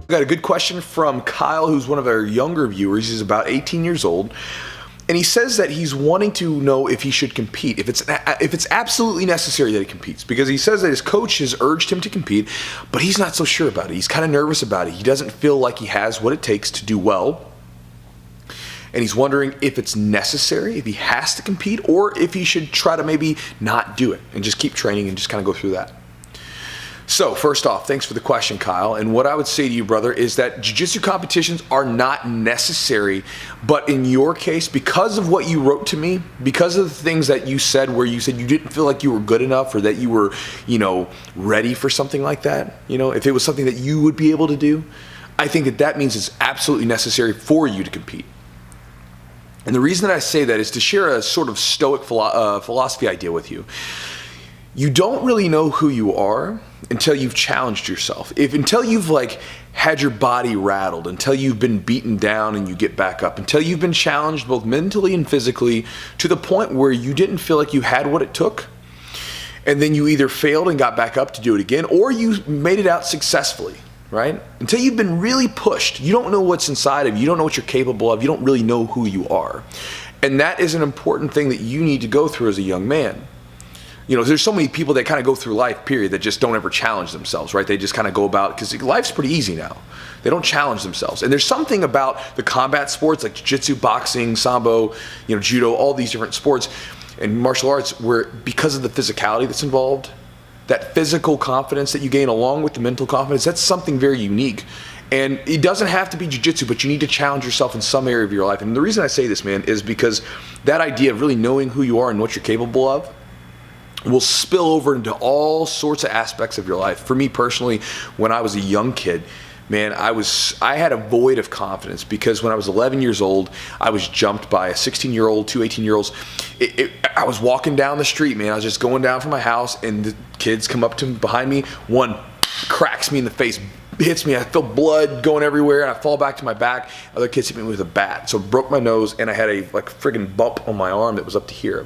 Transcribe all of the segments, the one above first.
Got a good question from Kyle, who's one of our younger viewers. He's about 18 years old. And he says that he's wanting to know if he should compete, if it's absolutely necessary that he competes, because he says that his coach has urged him to compete, but he's not so sure about it. He's kind of nervous about it. He doesn't feel like he has what it takes to do well. And he's wondering if it's necessary, if he has to compete, or if he should try to maybe not do it and just keep training and just kind of go through that. So first off, thanks for the question, Kyle. And what I would say to you, brother, is that jiu-jitsu competitions are not necessary, but in your case, because of what you wrote to me, because of the things that you said where you said you didn't feel like you were good enough or that you were, ready for something like that, if it was something that you would be able to do, I think that means it's absolutely necessary for you to compete. And the reason that I say that is to share a sort of stoic philosophy idea with you. You don't really know who you are until you've challenged yourself. Until you've had your body rattled, until you've been beaten down and you get back up, until you've been challenged both mentally and physically to the point where you didn't feel like you had what it took, and then you either failed and got back up to do it again, or you made it out successfully, right? Until you've been really pushed, you don't know what's inside of you, you don't know what you're capable of, you don't really know who you are. And that is an important thing that you need to go through as a young man. There's so many people that kind of go through life, period, that just don't ever challenge themselves, right? They just kind of go about, because life's pretty easy now. They don't challenge themselves. And there's something about the combat sports like jiu-jitsu, boxing, sambo, judo, all these different sports and martial arts where, because of the physicality that's involved, that physical confidence that you gain along with the mental confidence, that's something very unique. And it doesn't have to be jiu-jitsu, but you need to challenge yourself in some area of your life. And the reason I say this, man, is because that idea of really knowing who you are and what you're capable of will spill over into all sorts of aspects of your life. For me personally, when I was a young kid, man, I had a void of confidence because when I was 11 years old, I was jumped by a 16-year-old, two 18-year-olds. I was walking down the street, man. I was just going down from my house, and the kids come up to me behind me. One cracks me in the face, hits me. I feel blood going everywhere, and I fall back to my back. Other kids hit me with a bat, so it broke my nose, and I had a friggin' bump on my arm that was up to here.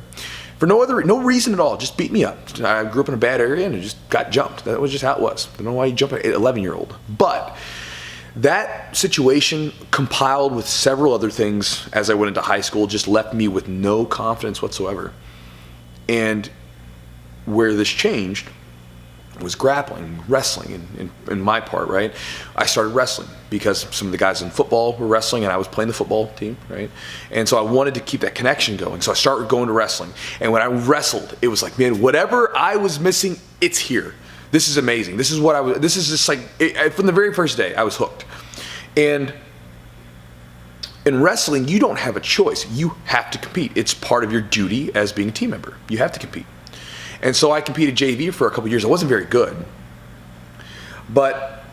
For no reason at all, just beat me up. I grew up in a bad area and just got jumped. That was just how it was. I don't know why you jump at an 11-year-old. But that situation, compiled with several other things as I went into high school, just left me with no confidence whatsoever. And where this changed was grappling, wrestling, in my part, right? I started wrestling because some of the guys in football were wrestling and I was playing the football team, right? And so I wanted to keep that connection going. So I started going to wrestling. And when I wrestled, it was like, man, whatever I was missing, it's here. This is amazing. This is just from the very first day, I was hooked. And in wrestling, you don't have a choice. You have to compete. It's part of your duty as being a team member. You have to compete. And so I competed JV for a couple years. I wasn't very good. But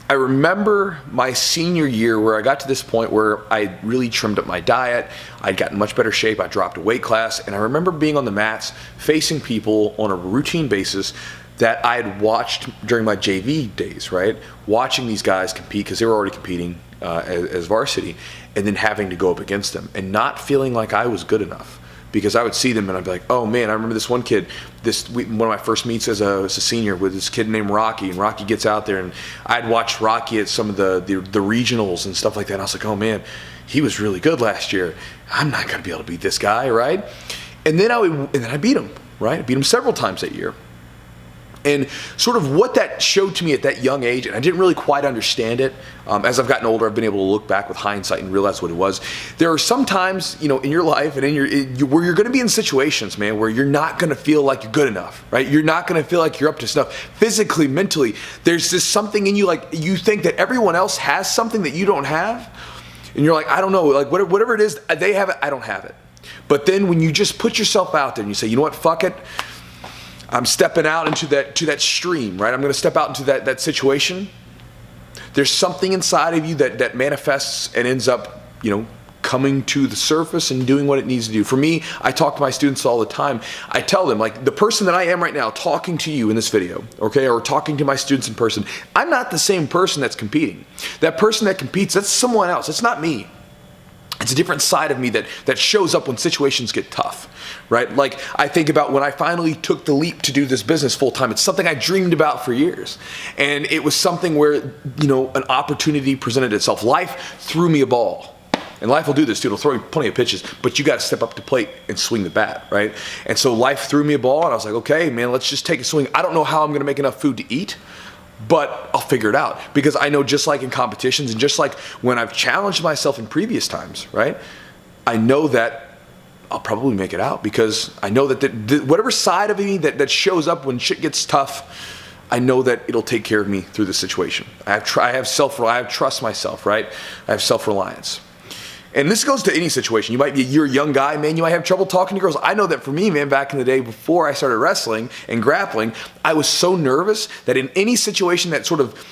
I remember my senior year where I got to this point where I really trimmed up my diet. I'd gotten much better shape. I dropped a weight class. And I remember being on the mats, facing people on a routine basis that I had watched during my JV days, right? Watching these guys compete because they were already competing as varsity, and then having to go up against them and not feeling like I was good enough. Because I would see them and I'd be like, oh man, I remember this one kid, one of my first meets as a senior with this kid named Rocky, and Rocky gets out there, and I'd watched Rocky at some of the regionals and stuff like that, and I was like, oh man, he was really good last year. I'm not gonna be able to beat this guy, right? And then I beat him, right? I beat him several times that year. And sort of what that showed to me at that young age, and I didn't really quite understand it. As I've gotten older, I've been able to look back with hindsight and realize what it was. There are some times, in your life and where you're going to be in situations, man, where you're not going to feel like you're good enough, right? You're not going to feel like you're up to snuff physically, mentally. There's this something in you, like you think that everyone else has something that you don't have, and you're like, I don't know, like whatever it is, they have it, I don't have it. But then when you just put yourself out there and you say, you know what, fuck it. I'm stepping out into that stream, right? I'm going to step out into that situation. There's something inside of you that manifests and ends up, coming to the surface and doing what it needs to do. For me, I talk to my students all the time. I tell them, like, the person that I am right now talking to you in this video, okay, or talking to my students in person, I'm not the same person that's competing. That person that competes, that's someone else. It's not me. It's a different side of me that shows up when situations get tough, right? Like I think about when I finally took the leap to do this business full time. It's something I dreamed about for years. And it was something where, you know, an opportunity presented itself. Life threw me a ball. And life will do this too. It'll throw you plenty of pitches, but you got to step up to the plate and swing the bat, right? And so life threw me a ball and I was like, okay, man, let's just take a swing. I don't know how I'm going to make enough food to eat, but I'll figure it out, because I know, just like in competitions and just like when I've challenged myself in previous times, right? I know that I'll probably make it out, because I know that whatever side of me that shows up when shit gets tough, I know that it'll take care of me through the situation. I have trust myself, right? I have self-reliance. And this goes to any situation. You're a young guy, man, you might have trouble talking to girls. I know that for me, man, back in the day before I started wrestling and grappling, I was so nervous that in any situation that sort of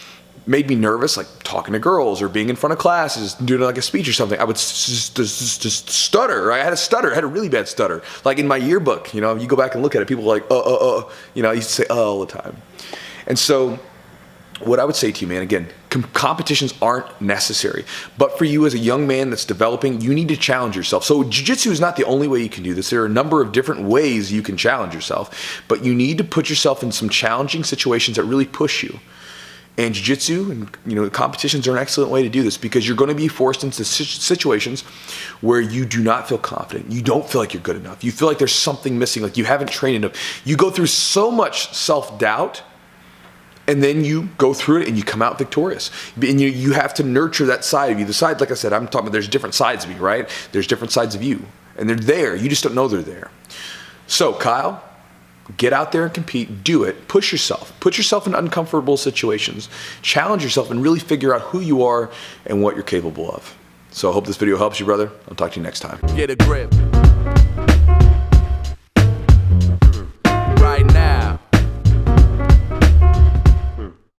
made me nervous, like talking to girls or being in front of classes, doing like a speech or something, I would just stutter, right? I had a really bad stutter. Like in my yearbook, you know, you go back and look at it, people are like, you know, I used to say, all the time. And so what I would say to you, man, again, competitions aren't necessary. But for you as a young man that's developing, you need to challenge yourself. So jiu-jitsu is not the only way you can do this. There are a number of different ways you can challenge yourself. But you need to put yourself in some challenging situations that really push you. And jiu-jitsu and, you know, competitions are an excellent way to do this, because you're going to be forced into situations where you do not feel confident. You don't feel like you're good enough. You feel like there's something missing, like you haven't trained enough. You go through so much self-doubt, and then you go through it and you come out victorious. And you have to nurture that side of you. The side, like I said, I'm talking about, there's different sides of me, right? There's different sides of you. And they're there. You just don't know they're there. So, Kyle, get out there and compete. Do it. Push yourself. Put yourself in uncomfortable situations. Challenge yourself and really figure out who you are and what you're capable of. So I hope this video helps you, brother. I'll talk to you next time. Get a grip.